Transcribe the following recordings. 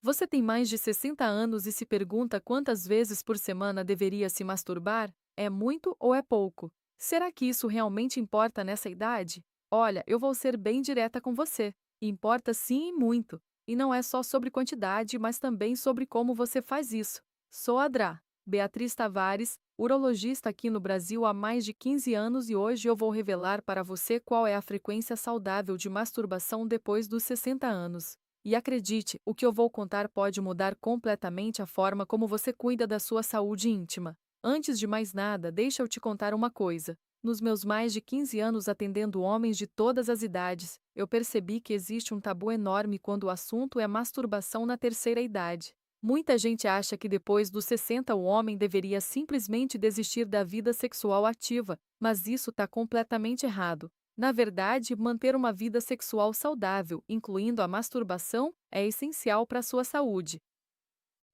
Você tem mais de 60 anos e se pergunta quantas vezes por semana deveria se masturbar? É muito ou é pouco? Será que isso realmente importa nessa idade? Olha, eu vou ser bem direta com você. Importa sim e muito. E não é só sobre quantidade, mas também sobre como você faz isso. Sou a Dra. Beatriz Tavares, urologista aqui no Brasil há mais de 15 anos e hoje eu vou revelar para você qual é a frequência saudável de masturbação depois dos 60 anos. E acredite, o que eu vou contar pode mudar completamente a forma como você cuida da sua saúde íntima. Antes de mais nada, deixa eu te contar uma coisa. Nos meus mais de 15 anos atendendo homens de todas as idades, eu percebi que existe um tabu enorme quando o assunto é masturbação na terceira idade. Muita gente acha que depois dos 60 o homem deveria simplesmente desistir da vida sexual ativa, mas isso está completamente errado. Na verdade, manter uma vida sexual saudável, incluindo a masturbação, é essencial para a sua saúde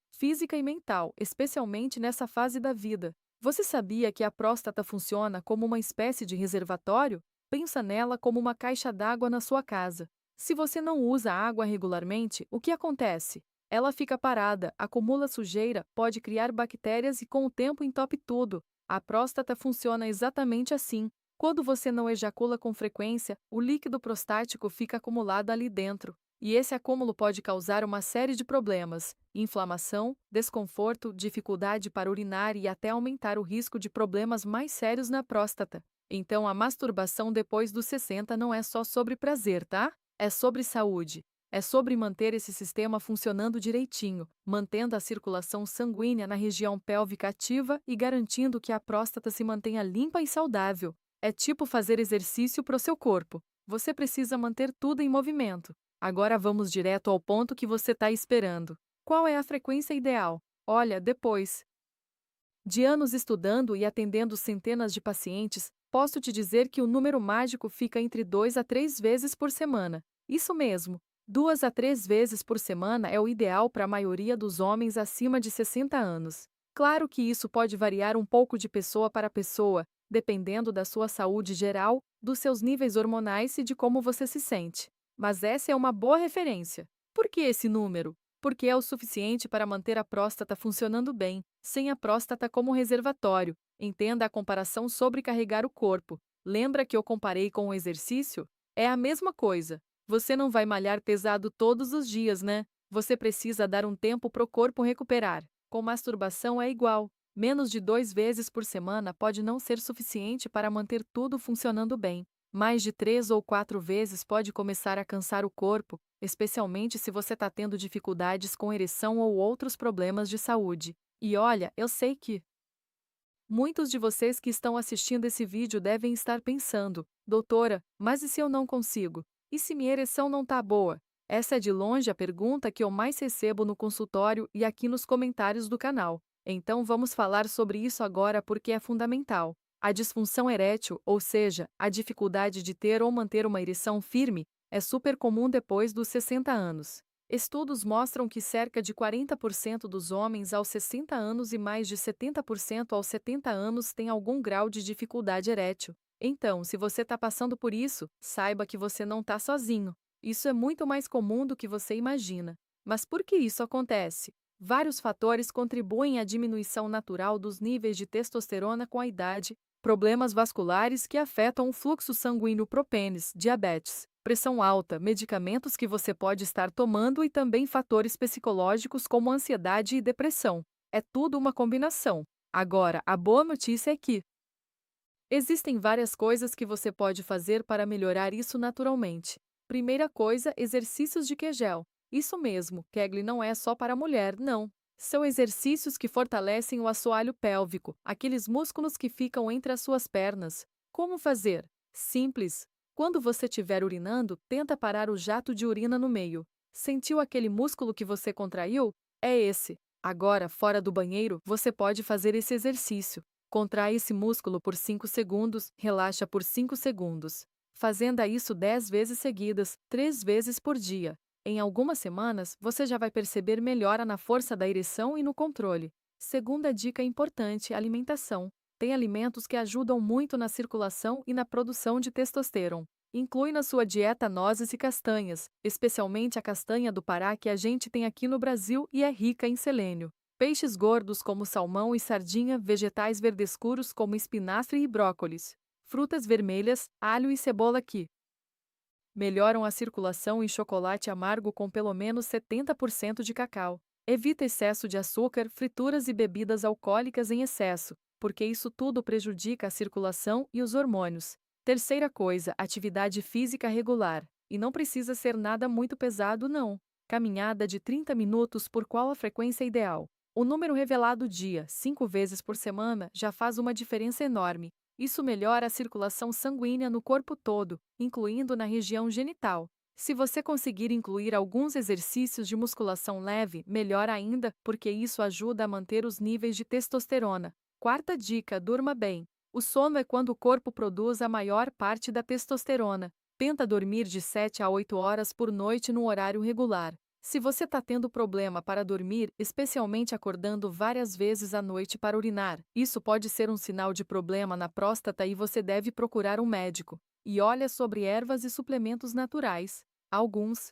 física e mental, especialmente nessa fase da vida. Você sabia que a próstata funciona como uma espécie de reservatório? Pensa nela como uma caixa d'água na sua casa. Se você não usa a água regularmente, o que acontece? Ela fica parada, acumula sujeira, pode criar bactérias e com o tempo entope tudo. A próstata funciona exatamente assim. Quando você não ejacula com frequência, o líquido prostático fica acumulado ali dentro. E esse acúmulo pode causar uma série de problemas: inflamação, desconforto, dificuldade para urinar e até aumentar o risco de problemas mais sérios na próstata. Então, a masturbação depois dos 60 não é só sobre prazer, tá? É sobre saúde. É sobre manter esse sistema funcionando direitinho, mantendo a circulação sanguínea na região pélvica ativa e garantindo que a próstata se mantenha limpa e saudável. É tipo fazer exercício para o seu corpo. Você precisa manter tudo em movimento. Agora vamos direto ao ponto que você está esperando. Qual é a frequência ideal? Olha, depois de anos estudando e atendendo centenas de pacientes, posso te dizer que o número mágico fica entre 2 a 3 vezes por semana. Isso mesmo, 2 a 3 vezes por semana é o ideal para a maioria dos homens acima de 60 anos. Claro que isso pode variar um pouco de pessoa para pessoa, dependendo da sua saúde geral, dos seus níveis hormonais e de como você se sente. Mas essa é uma boa referência. Por que esse número? Porque é o suficiente para manter a próstata funcionando bem, sem a próstata como reservatório. Entenda a comparação sobre carregar o corpo. Lembra que eu comparei com o exercício? É a mesma coisa. Você não vai malhar pesado todos os dias, né? Você precisa dar um tempo para o corpo recuperar. Com masturbação é igual. Menos de 2 vezes por semana pode não ser suficiente para manter tudo funcionando bem. Mais de 3 ou 4 vezes pode começar a cansar o corpo, especialmente se você está tendo dificuldades com ereção ou outros problemas de saúde. E olha, eu sei que muitos de vocês que estão assistindo esse vídeo devem estar pensando: doutora, mas e se eu não consigo? E se minha ereção não tá boa? Essa é de longe a pergunta que eu mais recebo no consultório e aqui nos comentários do canal. Então vamos falar sobre isso agora porque é fundamental. A disfunção erétil, ou seja, a dificuldade de ter ou manter uma ereção firme, é super comum depois dos 60 anos. Estudos mostram que cerca de 40% dos homens aos 60 anos e mais de 70% aos 70 anos têm algum grau de dificuldade erétil. Então, se você está passando por isso, saiba que você não está sozinho. Isso é muito mais comum do que você imagina. Mas por que isso acontece? Vários fatores contribuem à diminuição natural dos níveis de testosterona com a idade, problemas vasculares que afetam o fluxo sanguíneo pro pênis, diabetes, pressão alta, medicamentos que você pode estar tomando e também fatores psicológicos como ansiedade e depressão. É tudo uma combinação. Agora, a boa notícia é que existem várias coisas que você pode fazer para melhorar isso naturalmente. Primeira coisa, exercícios de Kegel. Isso mesmo, Kegel não é só para mulher, não. São exercícios que fortalecem o assoalho pélvico, aqueles músculos que ficam entre as suas pernas. Como fazer? Simples. Quando você estiver urinando, tenta parar o jato de urina no meio. Sentiu aquele músculo que você contraiu? É esse. Agora, fora do banheiro, você pode fazer esse exercício. Contrai esse músculo por 5 segundos, relaxa por 5 segundos. Fazendo isso 10 vezes seguidas, 3 vezes por dia. Em algumas semanas, você já vai perceber melhora na força da ereção e no controle. Segunda dica importante: alimentação. Tem alimentos que ajudam muito na circulação e na produção de testosterona. Inclui na sua dieta nozes e castanhas, especialmente a castanha do Pará que a gente tem aqui no Brasil e é rica em selênio. Peixes gordos como salmão e sardinha, vegetais verdescuros como espinafre e brócolis. Frutas vermelhas, alho e cebola que melhoram a circulação e chocolate amargo com pelo menos 70% de cacau. Evita excesso de açúcar, frituras e bebidas alcoólicas em excesso, porque isso tudo prejudica a circulação e os hormônios. Terceira coisa, atividade física regular. E não precisa ser nada muito pesado, não. Caminhada de 30 minutos por qual a frequência ideal? O número revelado dia, 5 vezes por semana, já faz uma diferença enorme. Isso melhora a circulação sanguínea no corpo todo, incluindo na região genital. Se você conseguir incluir alguns exercícios de musculação leve, melhor ainda, porque isso ajuda a manter os níveis de testosterona. Quarta dica: durma bem. O sono é quando o corpo produz a maior parte da testosterona. Tenta dormir de 7 a 8 horas por noite no horário regular. Se você está tendo problema para dormir, especialmente acordando várias vezes à noite para urinar, isso pode ser um sinal de problema na próstata e você deve procurar um médico. E olha sobre ervas e suplementos naturais. Alguns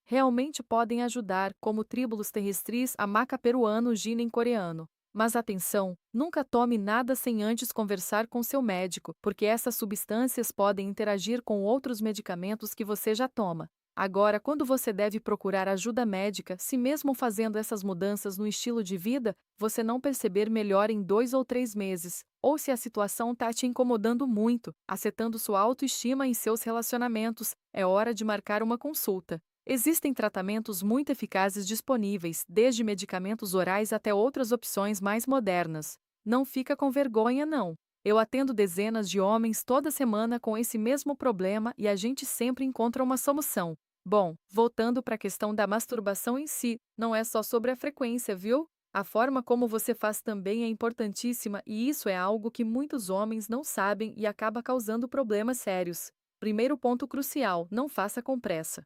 realmente podem ajudar, como Tribulus terrestris, a maca peruano, ginem coreano. Mas atenção, nunca tome nada sem antes conversar com seu médico, porque essas substâncias podem interagir com outros medicamentos que você já toma. Agora, quando você deve procurar ajuda médica, se mesmo fazendo essas mudanças no estilo de vida, você não perceber melhor em 2 ou 3 meses, ou se a situação está te incomodando muito, afetando sua autoestima e seus relacionamentos, é hora de marcar uma consulta. Existem tratamentos muito eficazes disponíveis, desde medicamentos orais até outras opções mais modernas. Não fica com vergonha, não. Eu atendo dezenas de homens toda semana com esse mesmo problema e a gente sempre encontra uma solução. Bom, voltando para a questão da masturbação em si, não é só sobre a frequência, viu? A forma como você faz também é importantíssima e isso é algo que muitos homens não sabem e acaba causando problemas sérios. Primeiro ponto crucial: não faça com pressa.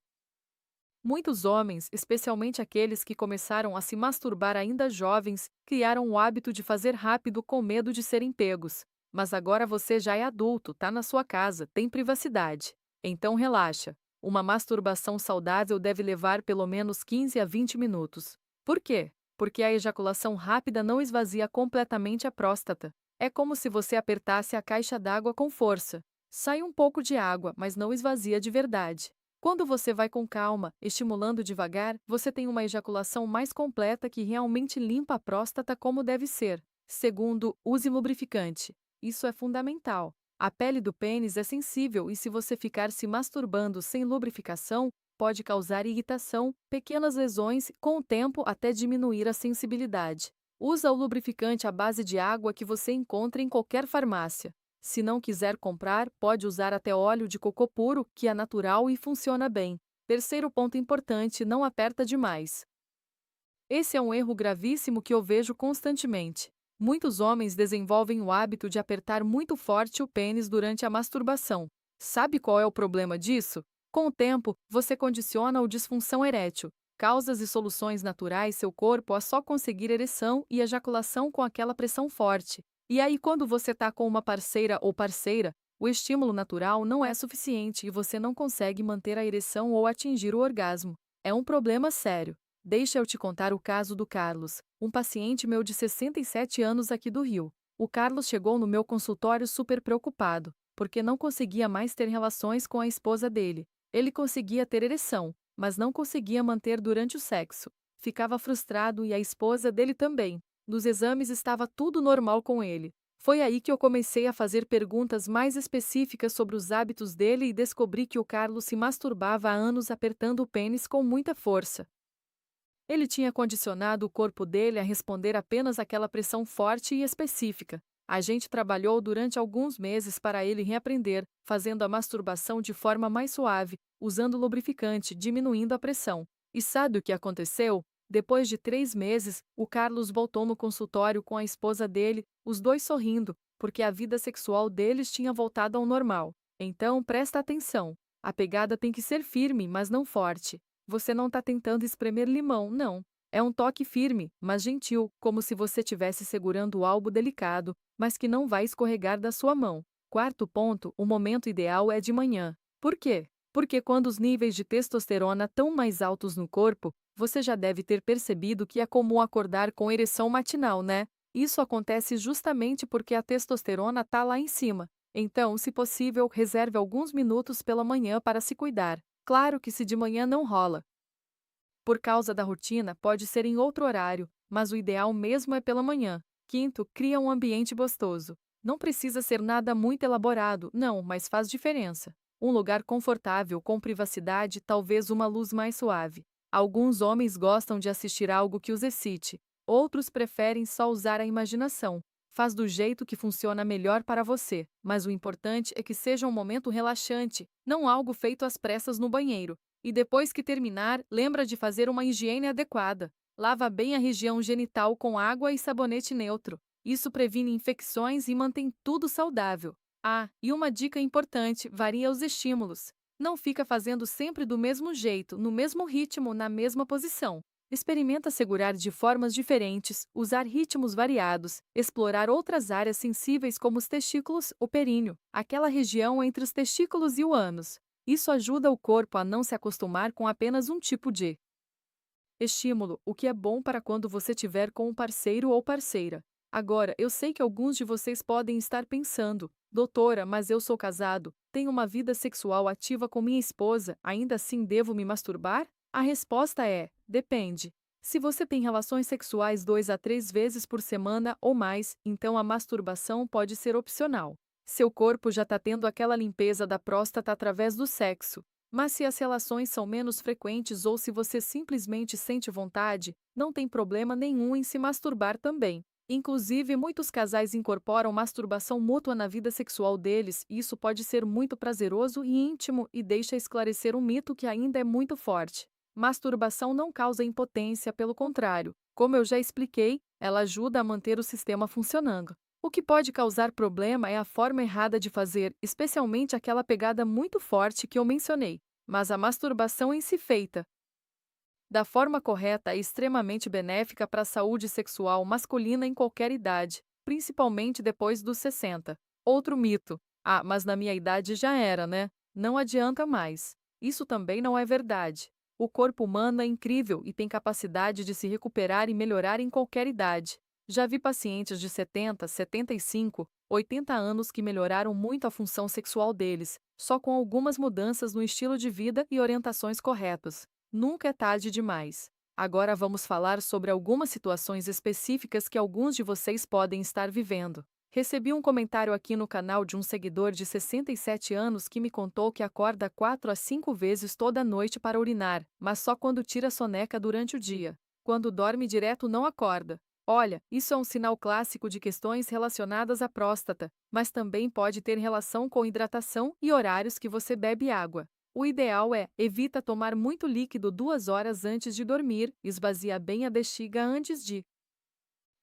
Muitos homens, especialmente aqueles que começaram a se masturbar ainda jovens, criaram o hábito de fazer rápido com medo de serem pegos. Mas agora você já é adulto, tá na sua casa, tem privacidade. Então relaxa. Uma masturbação saudável deve levar pelo menos 15 a 20 minutos. Por quê? Porque a ejaculação rápida não esvazia completamente a próstata. É como se você apertasse a caixa d'água com força. Sai um pouco de água, mas não esvazia de verdade. Quando você vai com calma, estimulando devagar, você tem uma ejaculação mais completa que realmente limpa a próstata como deve ser. Segundo, use lubrificante. Isso é fundamental. A pele do pênis é sensível e se você ficar se masturbando sem lubrificação, pode causar irritação, pequenas lesões, com o tempo até diminuir a sensibilidade. Usa o lubrificante à base de água que você encontra em qualquer farmácia. Se não quiser comprar, pode usar até óleo de cocô puro, que é natural e funciona bem. Terceiro ponto importante: não aperta demais. Esse é um erro gravíssimo que eu vejo constantemente. Muitos homens desenvolvem o hábito de apertar muito forte o pênis durante a masturbação. Sabe qual é o problema disso? Com o tempo, você condiciona a disfunção erétil. Causas e soluções naturais seu corpo a só conseguir ereção e ejaculação com aquela pressão forte. E aí, quando você está com uma parceira ou parceira, o estímulo natural não é suficiente e você não consegue manter a ereção ou atingir o orgasmo. É um problema sério. Deixa eu te contar o caso do Carlos, um paciente meu de 67 anos aqui do Rio. O Carlos chegou no meu consultório super preocupado, porque não conseguia mais ter relações com a esposa dele. Ele conseguia ter ereção, mas não conseguia manter durante o sexo. Ficava frustrado e a esposa dele também. Nos exames estava tudo normal com ele. Foi aí que eu comecei a fazer perguntas mais específicas sobre os hábitos dele e descobri que o Carlos se masturbava há anos apertando o pênis com muita força. Ele tinha condicionado o corpo dele a responder apenas àquela pressão forte e específica. A gente trabalhou durante alguns meses para ele reaprender, fazendo a masturbação de forma mais suave, usando lubrificante, diminuindo a pressão. E sabe o que aconteceu? Depois de 3 meses, o Carlos voltou no consultório com a esposa dele, os dois sorrindo, porque a vida sexual deles tinha voltado ao normal. Então, presta atenção. A pegada tem que ser firme, mas não forte. Você não está tentando espremer limão, não. É um toque firme, mas gentil, como se você estivesse segurando algo delicado, mas que não vai escorregar da sua mão. Quarto ponto, o momento ideal é de manhã. Por quê? Porque quando os níveis de testosterona estão mais altos no corpo, você já deve ter percebido que é comum acordar com ereção matinal, né? Isso acontece justamente porque a testosterona está lá em cima. Então, se possível, reserve alguns minutos pela manhã para se cuidar. Claro que se de manhã não rola, por causa da rotina, pode ser em outro horário, mas o ideal mesmo é pela manhã. Quinto, cria um ambiente gostoso. Não precisa ser nada muito elaborado, não, mas faz diferença. Um lugar confortável, com privacidade, talvez uma luz mais suave. Alguns homens gostam de assistir algo que os excite, outros preferem só usar a imaginação. Faz do jeito que funciona melhor para você, mas o importante é que seja um momento relaxante, não algo feito às pressas no banheiro. E depois que terminar, lembra de fazer uma higiene adequada. Lava bem a região genital com água e sabonete neutro. Isso previne infecções e mantém tudo saudável. Ah, e uma dica importante: varia os estímulos. Não fica fazendo sempre do mesmo jeito, no mesmo ritmo, na mesma posição. Experimenta segurar de formas diferentes, usar ritmos variados, explorar outras áreas sensíveis como os testículos, o períneo, aquela região entre os testículos e o ânus. Isso ajuda o corpo a não se acostumar com apenas um tipo de estímulo, o que é bom para quando você tiver com um parceiro ou parceira. Agora, eu sei que alguns de vocês podem estar pensando: doutora, mas eu sou casado, tenho uma vida sexual ativa com minha esposa, ainda assim devo me masturbar? A resposta é: depende. Se você tem relações sexuais 2 a 3 vezes por semana ou mais, então a masturbação pode ser opcional. Seu corpo já está tendo aquela limpeza da próstata através do sexo. Mas se as relações são menos frequentes ou se você simplesmente sente vontade, não tem problema nenhum em se masturbar também. Inclusive, muitos casais incorporam masturbação mútua na vida sexual deles, e isso pode ser muito prazeroso e íntimo e deixa esclarecer um mito que ainda é muito forte. Masturbação não causa impotência, pelo contrário. Como eu já expliquei, ela ajuda a manter o sistema funcionando. O que pode causar problema é a forma errada de fazer, especialmente aquela pegada muito forte que eu mencionei. Mas a masturbação em si feita da forma correta é extremamente benéfica para a saúde sexual masculina em qualquer idade, principalmente depois dos 60. Outro mito: ah, mas na minha idade já era, né? Não adianta mais. Isso também não é verdade. O corpo humano é incrível e tem capacidade de se recuperar e melhorar em qualquer idade. Já vi pacientes de 70, 75, 80 anos que melhoraram muito a função sexual deles, só com algumas mudanças no estilo de vida e orientações corretas. Nunca é tarde demais. Agora vamos falar sobre algumas situações específicas que alguns de vocês podem estar vivendo. Recebi um comentário aqui no canal de um seguidor de 67 anos que me contou que acorda 4 a 5 vezes toda noite para urinar, mas só quando tira soneca durante o dia. Quando dorme direto não acorda. Olha, isso é um sinal clássico de questões relacionadas à próstata, mas também pode ter relação com hidratação e horários que você bebe água. O ideal é: evita tomar muito líquido 2 horas antes de dormir, esvazia bem a bexiga antes de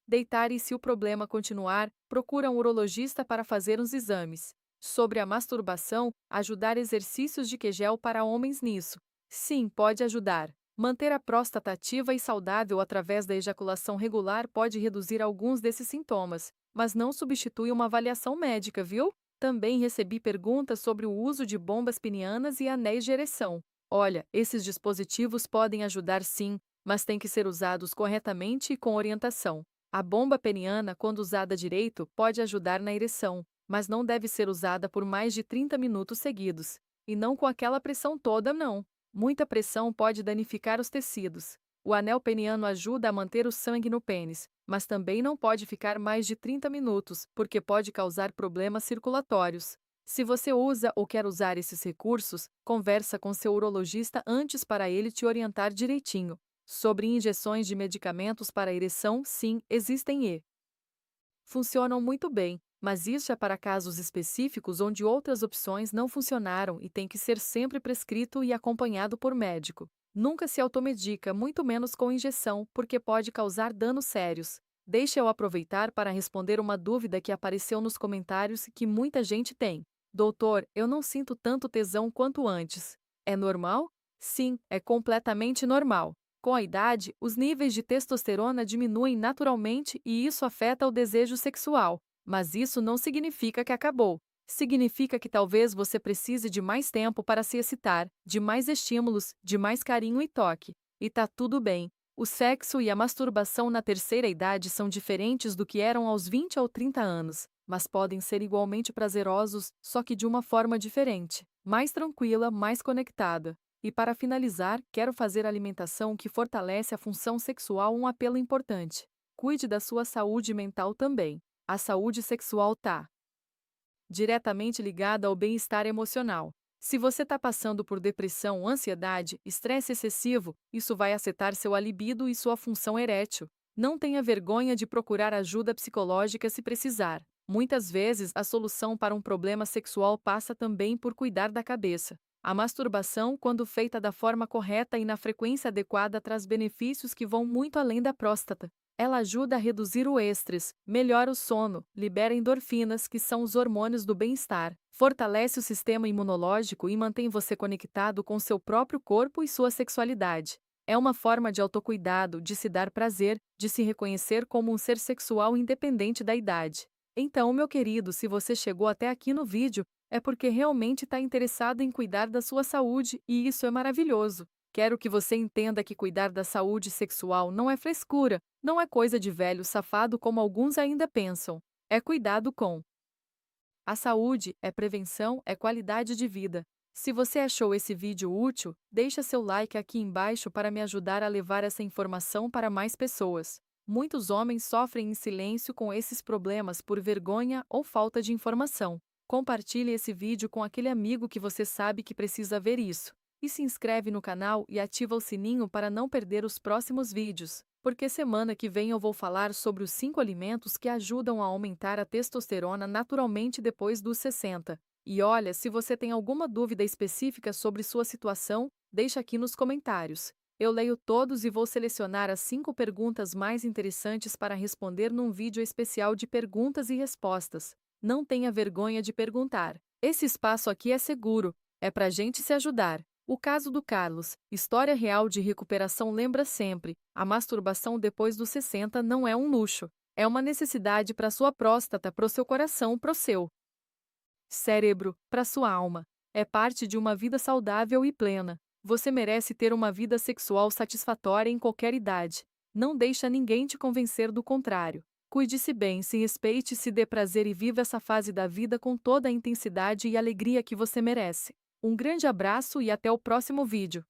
deitar e, se o problema continuar, procura um urologista para fazer uns exames. Sobre a masturbação, ajudar exercícios de Kegel para homens nisso. Sim, pode ajudar. Manter a próstata ativa e saudável através da ejaculação regular pode reduzir alguns desses sintomas, mas não substitui uma avaliação médica, viu? Também recebi perguntas sobre o uso de bombas penianas e anéis de ereção. Olha, esses dispositivos podem ajudar sim, mas têm que ser usados corretamente e com orientação. A bomba peniana, quando usada direito, pode ajudar na ereção, mas não deve ser usada por mais de 30 minutos seguidos. E não com aquela pressão toda, não. Muita pressão pode danificar os tecidos. O anel peniano ajuda a manter o sangue no pênis, mas também não pode ficar mais de 30 minutos, porque pode causar problemas circulatórios. Se você usa ou quer usar esses recursos, conversa com seu urologista antes para ele te orientar direitinho. Sobre injeções de medicamentos para ereção, sim, existem e funcionam muito bem, mas isso é para casos específicos onde outras opções não funcionaram e tem que ser sempre prescrito e acompanhado por médico. Nunca se automedica, muito menos com injeção, porque pode causar danos sérios. Deixa eu aproveitar para responder uma dúvida que apareceu nos comentários e que muita gente tem. Doutor, eu não sinto tanto tesão quanto antes. É normal? Sim, é completamente normal. Com a idade, os níveis de testosterona diminuem naturalmente e isso afeta o desejo sexual. Mas isso não significa que acabou. Significa que talvez você precise de mais tempo para se excitar, de mais estímulos, de mais carinho e toque. E tá tudo bem. O sexo e a masturbação na terceira idade são diferentes do que eram aos 20 ou 30 anos, mas podem ser igualmente prazerosos, só que de uma forma diferente, mais tranquila, mais conectada. E para finalizar, quero fazer a alimentação que fortalece a função sexual um apelo importante. Cuide da sua saúde mental também. A saúde sexual tá diretamente ligada ao bem-estar emocional. Se você está passando por depressão, ansiedade, estresse excessivo, isso vai afetar seu libido e sua função erétil. Não tenha vergonha de procurar ajuda psicológica se precisar. Muitas vezes, a solução para um problema sexual passa também por cuidar da cabeça. A masturbação, quando feita da forma correta e na frequência adequada, traz benefícios que vão muito além da próstata. Ela ajuda a reduzir o estresse, melhora o sono, libera endorfinas, que são os hormônios do bem-estar, fortalece o sistema imunológico e mantém você conectado com seu próprio corpo e sua sexualidade. É uma forma de autocuidado, de se dar prazer, de se reconhecer como um ser sexual independente da idade. Então, meu querido, se você chegou até aqui no vídeo, é porque realmente está interessado em cuidar da sua saúde, e isso é maravilhoso. Quero que você entenda que cuidar da saúde sexual não é frescura, não é coisa de velho safado como alguns ainda pensam. É cuidado com a saúde, é prevenção, é qualidade de vida. Se você achou esse vídeo útil, deixa seu like aqui embaixo para me ajudar a levar essa informação para mais pessoas. Muitos homens sofrem em silêncio com esses problemas por vergonha ou falta de informação. Compartilhe esse vídeo com aquele amigo que você sabe que precisa ver isso. E se inscreve no canal e ativa o sininho para não perder os próximos vídeos, porque semana que vem eu vou falar sobre os 5 alimentos que ajudam a aumentar a testosterona naturalmente depois dos 60. E olha, se você tem alguma dúvida específica sobre sua situação, deixa aqui nos comentários. Eu leio todos e vou selecionar as 5 perguntas mais interessantes para responder num vídeo especial de perguntas e respostas. Não tenha vergonha de perguntar. Esse espaço aqui é seguro, é pra gente se ajudar. O caso do Carlos, história real de recuperação, lembra sempre: a masturbação depois dos 60 não é um luxo, é uma necessidade para sua próstata, para o seu coração, para o seu cérebro, para sua alma. É parte de uma vida saudável e plena. Você merece ter uma vida sexual satisfatória em qualquer idade. Não deixa ninguém te convencer do contrário. Cuide-se bem, se respeite, se dê prazer e viva essa fase da vida com toda a intensidade e alegria que você merece. Um grande abraço e até o próximo vídeo.